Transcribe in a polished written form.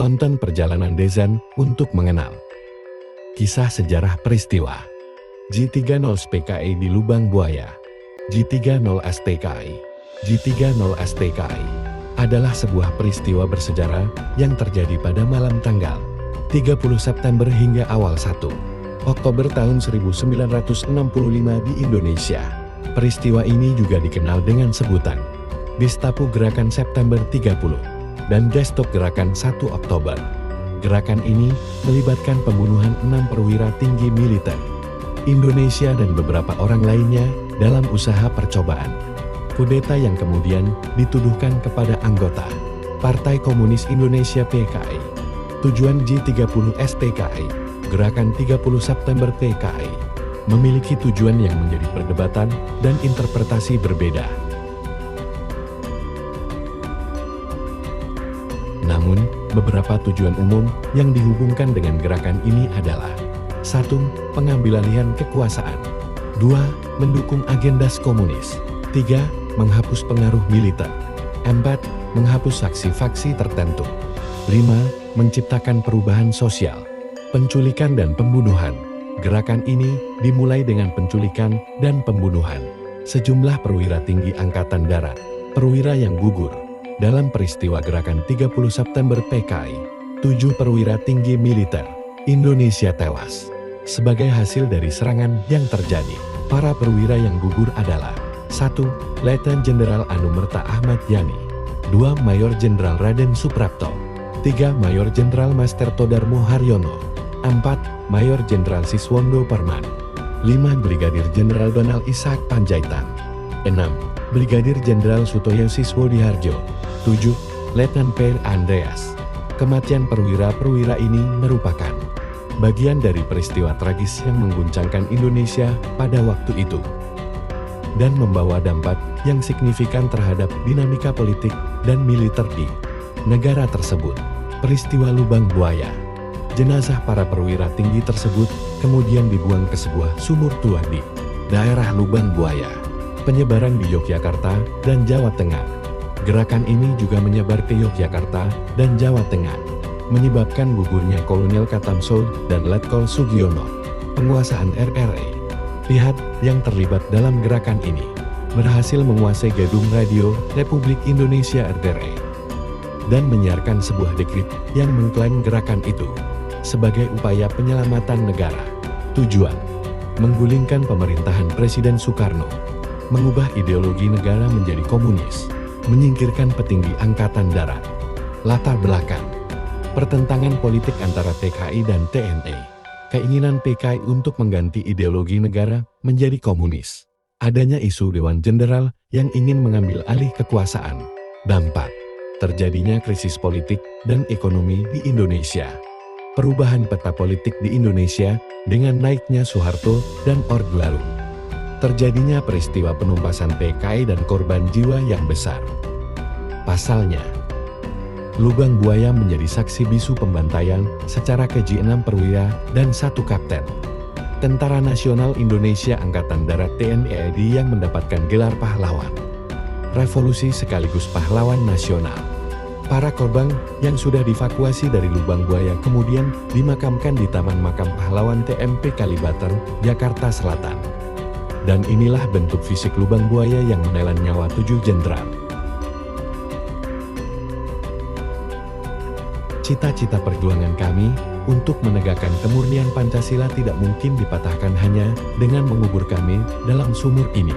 Tonton perjalanan Dezan untuk mengenal kisah sejarah peristiwa G30 SPKI di Lubang Buaya. G30 STKI G30 STKI adalah sebuah peristiwa bersejarah yang terjadi pada malam tanggal 30 September hingga awal 1 Oktober tahun 1965 di Indonesia. Peristiwa ini juga dikenal dengan sebutan Gestapo Gerakan September 30 dan Gestok Gerakan 1 Oktober. Gerakan ini melibatkan pembunuhan 6 perwira tinggi militer Indonesia dan beberapa orang lainnya dalam usaha percobaan kudeta yang kemudian dituduhkan kepada anggota Partai Komunis Indonesia PKI. Tujuan G30 STKI, Gerakan 30 September PKI, memiliki tujuan yang menjadi perdebatan dan interpretasi berbeda. Namun, beberapa tujuan umum yang dihubungkan dengan gerakan ini adalah 1. Pengambilalihan kekuasaan 2. Mendukung agenda komunis 3. Menghapus pengaruh militer 4. Menghapus faksi-faksi tertentu 5. Menciptakan perubahan sosial, penculikan dan pembunuhan. Gerakan ini dimulai dengan penculikan dan pembunuhan sejumlah perwira tinggi Angkatan Darat, perwira yang gugur dalam peristiwa Gerakan 30 September PKI. 7 perwira tinggi militer Indonesia tewas sebagai hasil dari serangan yang terjadi. Para perwira yang gugur adalah 1. Letnan Jenderal Anumerta Ahmad Yani 2. Mayor Jenderal Raden Suprapto 3. Mayor Jenderal Master Todarmo Haryono 4. Mayor Jenderal Siswondo Parman 5. Brigadir Jenderal Donald Ishak Panjaitan 6. Brigadir Jenderal Sutoyo Siswodiharjo 7. Letnan Per Andreas. Kematian perwira-perwira ini merupakan bagian dari peristiwa tragis yang mengguncangkan Indonesia pada waktu itu dan membawa dampak yang signifikan terhadap dinamika politik dan militer di negara tersebut. Peristiwa Lubang Buaya. Jenazah para perwira tinggi tersebut kemudian dibuang ke sebuah sumur tua di daerah Lubang Buaya. Penyebaran di Yogyakarta dan Jawa Tengah. Gerakan ini juga menyebar ke Yogyakarta dan Jawa Tengah, menyebabkan gugurnya Kolonel Katamso dan Letkol Sugiono. Penguasaan RRI. Pihak yang terlibat dalam gerakan ini berhasil menguasai gedung radio Republik Indonesia RRI dan menyiarkan sebuah dekrit yang mengklaim gerakan itu sebagai upaya penyelamatan negara. Tujuan: menggulingkan pemerintahan Presiden Soekarno, mengubah ideologi negara menjadi komunis, menyingkirkan petinggi Angkatan Darat. Latar belakang: pertentangan politik antara PKI dan TNI. Keinginan PKI untuk mengganti ideologi negara menjadi komunis. Adanya isu Dewan Jenderal yang ingin mengambil alih kekuasaan. Dampak: terjadinya krisis politik dan ekonomi di Indonesia. Perubahan peta politik di Indonesia dengan naiknya Soeharto dan Orde Baru. Terjadinya peristiwa penumpasan PKI dan korban jiwa yang besar. Pasalnya, Lubang Buaya menjadi saksi bisu pembantaian secara keji 6 perwira dan 1 kapten Tentara Nasional Indonesia Angkatan Darat TNI AD yang mendapatkan gelar pahlawan revolusi sekaligus pahlawan nasional. Para korban yang sudah dievakuasi dari Lubang Buaya kemudian dimakamkan di Taman Makam Pahlawan TMP Kalibata, Jakarta Selatan. Dan inilah bentuk fisik Lubang Buaya yang menelan nyawa 7 jenderal. Cita-cita perjuangan kami untuk menegakkan kemurnian Pancasila tidak mungkin dipatahkan hanya dengan mengubur kami dalam sumur ini.